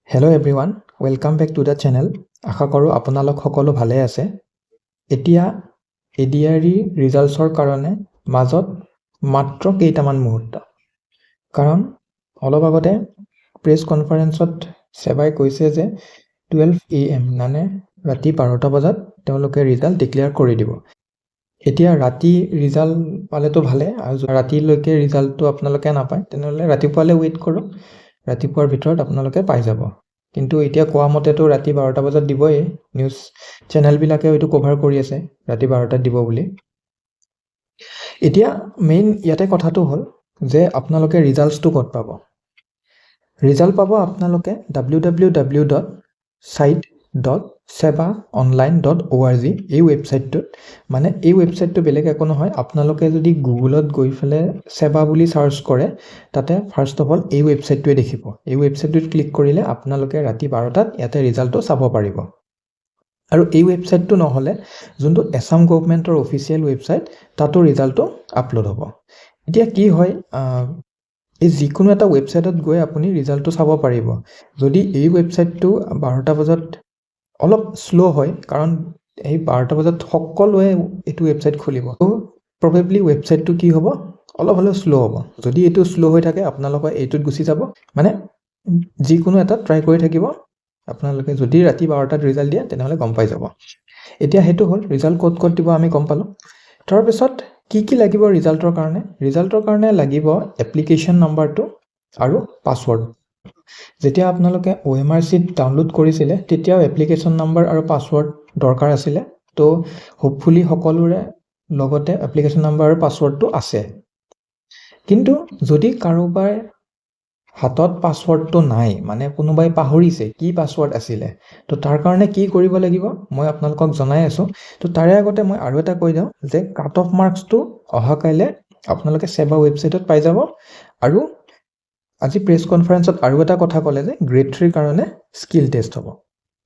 Hello' everyone, welcome back to the channel. আশা কৰোঁ আপোনালোক সকলো ভালে আছে। এতিয়া ADRE ৰিজাল্টছৰ কাৰণে মাজত মাত্ৰ কেইটামান মুহূৰ্ত, কাৰণ অলপ আগতে প্ৰেছ কনফাৰেন্সত সেৱাই কৈছে যে 12 AM মানে ৰাতি 12টা বজাত তেওঁলোকে ৰিজাল্ট ডিক্লেয়াৰ কৰি দিব। এতিয়া ৰাতি ৰিজাল্ট পালেতো ভালে, আৰু ৰাতিলৈকে ৰিজাল্টটো আপোনালোকে নাপায় তেনেহ'লে ৰাতিপুৱালৈ ৱেইট কৰক, ৰাতিপুৱাৰ ভিতৰত আপোনালোকে পাই যাব। কিন্তু এতিয়া কোৱা মতেতো ৰাতি 12টা বজাত দিবই, নিউজ চেনেলবিলাকেও এইটো কভাৰ কৰি আছে ৰাতি 12টাত দিব বুলি। এতিয়া মেইন ইয়াতে কথাটো হ'ল যে আপোনালোকে ৰিজাল্টছটো ক'ত পাব। ৰিজাল্ট পাব আপোনালোকে www.site.sebaonline.org এই ৱেবছাইটটোত। মানে এই ৱেবছাইটটো বেলেগ একো নহয়, আপোনালোকে যদি গুগলত গৈ পেলাই সেৱা বুলি চাৰ্চ কৰে তাতে ফাৰ্ষ্ট অফ অল এই ৱেবছাইটটোৱে দেখিব। এই ৱেবছাইটটোত ক্লিক কৰিলে আপোনালোকে ৰাতি 12টাত ইয়াতে ৰিজাল্টটো চাব পাৰিব। আৰু এই ৱেবছাইটটো নহ'লে যোনটো এছাম গভৰ্ণমেণ্টৰ অফিচিয়েল ৱেবছাইট তাতো ৰিজাল্টটো আপলোড হ'ব। এতিয়া কি হয়, এই যিকোনো এটা ৱেবছাইটত গৈ আপুনি ৰিজাল্টটো চাব পাৰিব। যদি এই ৱেবছাইটটো 12টা বজাত অলপ শ্ল' হয়, কাৰণ এই 12টা বজাত সকলোৱে এইটো ৱেবছাইট খুলিব, তো প্ৰবেবলি ৱেবছাইটটো কি হ'ব, অলপ হ'লেও শ্ল' হ'ব। যদি এইটো শ্ল' হৈ থাকে আপোনালোকে এইটোত গুচি যাব, মানে যিকোনো এটা ট্ৰাই কৰি থাকিব। আপোনালোকে যদি ৰাতি 12টাত ৰিজাল্ট দিয়ে তেনেহ'লে গম পাই যাব। এতিয়া সেইটো হ'ল ৰিজাল্ট ক'ত ক'ত দিব আমি গম পালোঁ। তাৰপিছত কি লাগিব ৰিজাল্টৰ কাৰণে? ৰিজাল্টৰ কাৰণে লাগিব এপ্লিকেশ্যন নাম্বাৰটো আৰু পাছৱৰ্ড। যেতিয়া আপোনালোকে OMR শ্বীট ডাউনলোড কৰিছিলে তেতিয়াও এপ্লিকেশ্যন নাম্বাৰ আৰু পাছৱৰ্ড দৰকাৰ আছিলে। তো হোপফুলি সকলোৰে লগতে এপ্লিকেশ্যন নাম্বাৰ আৰু পাছৱৰ্ডটো আছে। কিন্তু যদি কাৰোবাৰ হাতত পাছৱৰ্ডটো নাই, মানে কোনোবাই পাহৰিছে কি পাছৱৰ্ড আছিলে, তো তাৰ কাৰণে কি কৰিব লাগিব মই আপোনালোকক জনাই আছোঁ। তো তাৰে আগতে মই আৰু এটা কৈ দিওঁ যে কাট অফ মাৰ্কছটো অহাকাইলৈ আপোনালোকে সেৱা ৱেবছাইটত পাই যাব। আৰু আজি প্ৰেছ কনফাৰেন্সত আৰু এটা কথা ক'লে যে গ্ৰেড 3ৰ কাৰণে স্কিল টেষ্ট হ'ব।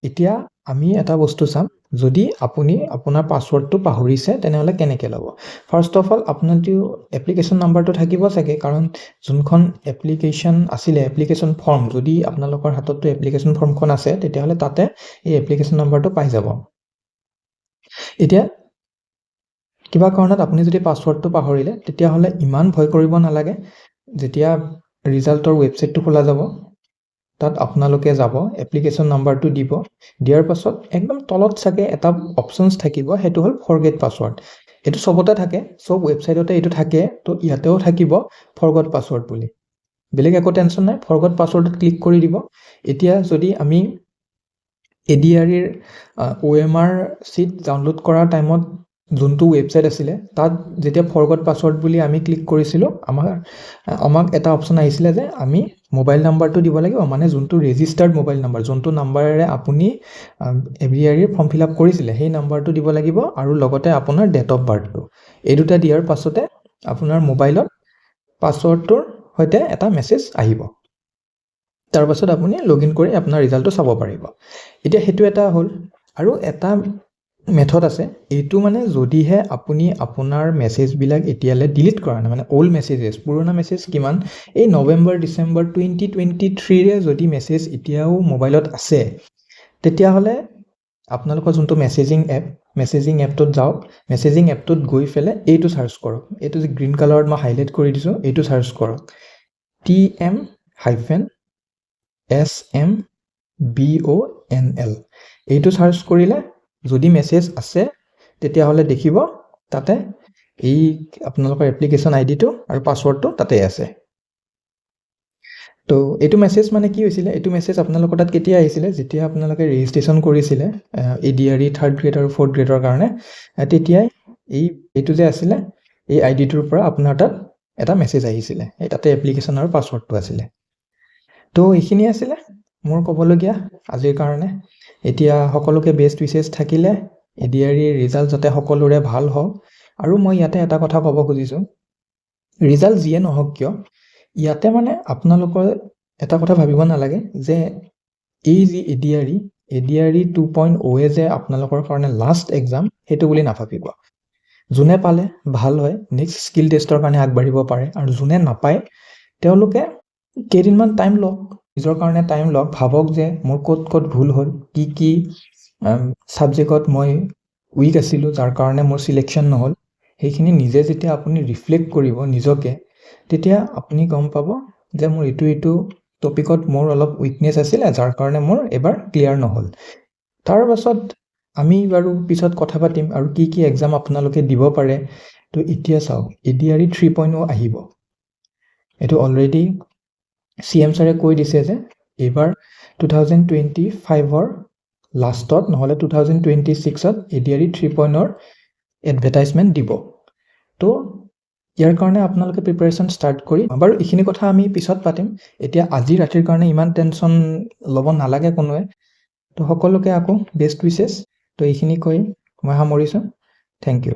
এতিয়া আমি এটা বস্তু চাম, যদি আপুনি আপোনাৰ পাছৱৰ্ডটো পাহৰিছে তেনেহ'লে কেনেকৈ ল'ব। ফাৰ্ষ্ট অফ অল আপোনাৰতো এপ্লিকেশ্যন নাম্বাৰটো থাকিব চাগে, কাৰণ যোনখন এপ্লিকেশ্যন আছিলে এপ্লিকেশ্যন ফৰ্ম, যদি আপোনালোকৰ হাততো এপ্লিকেশ্যন ফৰ্মখন আছে তেতিয়াহ'লে তাতে এই এপ্লিকেশ্যন নাম্বাৰটো পাই যাব। এতিয়া কিবা কাৰণত আপুনি যদি পাছৱৰ্ডটো পাহৰিলে তেতিয়াহ'লে ইমান ভয় কৰিব নালাগে। যেতিয়া ৰিজাল্টৰ ৱেবছাইটটো খোলা যাব তাত আপোনালোকে যাব, এপ্লিকেশ্যন নাম্বাৰটো দিব, দিয়াৰ পাছত একদম তলত চাগে এটা অপশ্যনছ থাকিব, সেইটো হ'ল ফৰগেট পাছৱৰ্ড। এইটো চবতে থাকে, চব ৱেবছাইটতে এইটো থাকে, তো ইয়াতেও থাকিব ফৰগট পাছৱৰ্ড বুলি। বেলেগ একো টেনশ্যন নাই, ফৰগট পাছৱৰ্ডত ক্লিক কৰি দিব। এতিয়া যদি আমি ADREৰ OMR শ্বীট ডাউনলোড কৰাৰ টাইমত যোনটো ৱেবছাইট আছিলে তাত যেতিয়া ফৰগট পাছৱৰ্ড বুলি আমি ক্লিক কৰিছিলোঁ, আমাক এটা অপশ্যন আহিছিলে যে আমি মোবাইল নাম্বাৰটো দিব লাগিব, মানে যোনটো ৰেজিষ্টাৰ্ড মোবাইল নাম্বাৰ, যোনটো নাম্বাৰেৰে আপুনি ADREৰ ফৰ্ম ফিল আপ কৰিছিলে সেই নাম্বাৰটো দিব লাগিব, আৰু লগতে আপোনাৰ ডেট অফ বাৰ্থটো। এই দুটা দিয়াৰ পাছতে আপোনাৰ মোবাইলত পাছৱৰ্ডটোৰ সৈতে এটা মেছেজ আহিব। তাৰপাছত আপুনি লগ ইন কৰি আপোনাৰ ৰিজাল্টটো চাব পাৰিব। এতিয়া সেইটো এটা হ'ল। আৰু এটা মেথড আছে, এইটো মানে যদিহে আপুনি আপোনাৰ মেছেজবিলাক এতিয়ালৈ ডিলিট কৰা নাই, মানে অল্ড মেছেজেছ, পুৰণা মেছেজ কিমান, এই নৱেম্বৰ ডিচেম্বৰ 2023ৰে যদি মেছেজ এতিয়াও মোবাইলত আছে তেতিয়াহ'লে আপোনালোকৰ যোনটো মেছেজিং এপটোত যাওক, মেছেজিং এপটোত গৈ পেলাই এইটো চাৰ্চ কৰক, এইটো যে গ্ৰীণ কালাৰত মই হাইলাইট কৰি দিছোঁ এইটো চাৰ্চ কৰক, TM-SMBONL। এইটো চাৰ্চ কৰিলে যদি মেছেজ আছে তেতিয়াহ'লে দেখিব তাতে এই আপোনালোকৰ এপ্লিকেশ্যন আইডিটো আৰু পাছৱৰ্ডটো তাতে আছে। তো এইটো মেছেজ মানে কি হৈছিলে, এইটো মেছেজ আপোনালোকৰ তাত কেতিয়া আহিছিলে, যেতিয়া আপোনালোকে ৰেজিষ্ট্ৰেশ্যন কৰিছিলে ADRE 3rd গ্ৰেড আৰু 4th গ্ৰেডৰ কাৰণে, তেতিয়াই এইটো যে আছিলে এই আইডিটোৰ পৰা আপোনাৰ তাত এটা মেছেজ আহিছিলে, এই তাতে এপ্লিকেশ্যন আৰু পাছৱৰ্ডটো আছিলে। তো এইখিনি আছিলে মোৰ ক'বলগীয়া আজিৰ কাৰণে। এতিয়া সকলোকে বেষ্ট উইচেছ থাকিলে, ADRE ৰিজাল্ট যাতে সকলোৰে ভাল হওক। আৰু মই ইয়াতে এটা কথা ক'ব খুজিছোঁ, ৰিজাল্ট যিয়ে নহওক কিয় ইয়াতে মানে আপোনালোকৰ এটা কথা ভাবিব নালাগে যে এই যি ADRE 2.0 যে আপোনালোকৰ কাৰণে লাষ্ট এক্সাম সেইটো বুলি নাভাবিব। যোনে পালে ভাল হয়, নেক্সট স্কিল টেষ্টৰ কাৰণে আগবাঢ়িব পাৰে, আৰু যোনে নাপায় তেওঁলোকে কেইদিনমান টাইম লওক, নিজৰ কাৰণে টাইম লওক, ভাবক যে মোৰ ক'ত ভুল হ'ল, কি ছাবজেক্টত মই উইক আছিলোঁ যাৰ কাৰণে মোৰ চিলেকশ্যন নহ'ল। সেইখিনি নিজে যেতিয়া আপুনি ৰিফ্লেক্ট কৰিব নিজকে, তেতিয়া আপুনি গম পাব যে মোৰ এইটো টপিকত মোৰ অলপ উইকনেছ আছিলে যাৰ কাৰণে মোৰ এবাৰ ক্লিয়াৰ নহ'ল। তাৰ পাছত আমি বাৰু পিছত কথা পাতিম আৰু কি এক্সাম আপোনালোকে দিব পাৰে। তো এতিয়া চাওক, ADRE 3.0 আহিব। এইটো অলৰেডি CM ছাৰে কৈ দিছে যে এইবাৰ 2025ৰ লাষ্টত নহ'লে 2026ত ADRE 3.0ৰ এডভাৰটাইজমেণ্ট দিব। তো ইয়াৰ কাৰণে আপোনালোকে প্ৰিপাৰেশ্যন ষ্টাৰ্ট কৰি বাৰু এইখিনি কথা আমি পিছত পাতিম। এতিয়া আজি ৰাতিৰ কাৰণে ইমান টেনশ্যন ল'ব নালাগে কোনোৱে। তো সকলোকে আকৌ বেষ্ট উইচেছ। তো এইখিনি কৈ মই সামৰিছোঁ। Thank U.